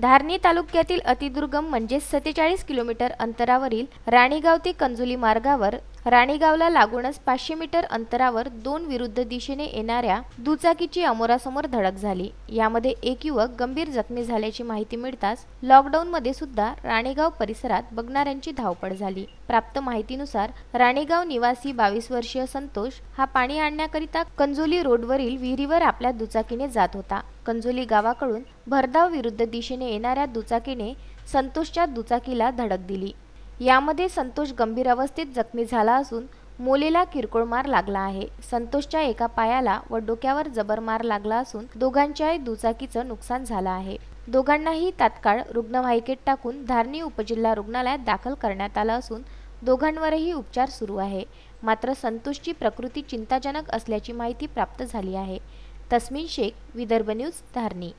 धारणी तालुक्यातील अतिदुर्गम म्हणजे 47 किलोमीटर अंतरावरील राणीगाव ते कंजुली मार्गावर राणीगावला लागूनच 500 मीटर अंतरावर दोन विरुद्ध दिशेने येणाऱ्या दुचाकीची अमोरासमोर धडक झाली। यामध्ये एक युवक गंभीर जखमी झाल्याची माहिती मिळताच लॉकडाऊनमध्ये सुद्धा राणीगाव परिसरात बघणाऱ्यांची धावपळ झाली। प्राप्त माहितीनुसार राणीगाव निवासी 22 वर्षीय संतोष हा पाणी आणण्याकरिता कंजुली रोडवरील विहिरीवर आपल्या दुचाकीने जात होता। कंजुली गावाकडून भरधाव विरुद्ध दिशेने येणाऱ्या दुचाकीने संतोषच्या दुचाकीला धडक दिली। यामध्ये संतोष गंभीर अवस्थेत जखमी झाला असून मोलेला किरकोळ मार लागला आहे। संतोषच्या एका पायाला व डोक्यावर जबर मार लागला असून दोघांच्याही दुचाकीचं नुकसान झालं आहे। दोघांनाही तात्काळ रुग्णवाहिकेत टाकून धारणी उपजिल्हा रुग्णालयात दाखल करण्यात आलं असून दोघांवरही उपचार सुरू आहे। मात्र संतोषची प्रकृती चिंताजनक असल्याची माहिती प्राप्त झाली आहे। तस्मीन शेख, विदर्भ न्यूज, धारणी।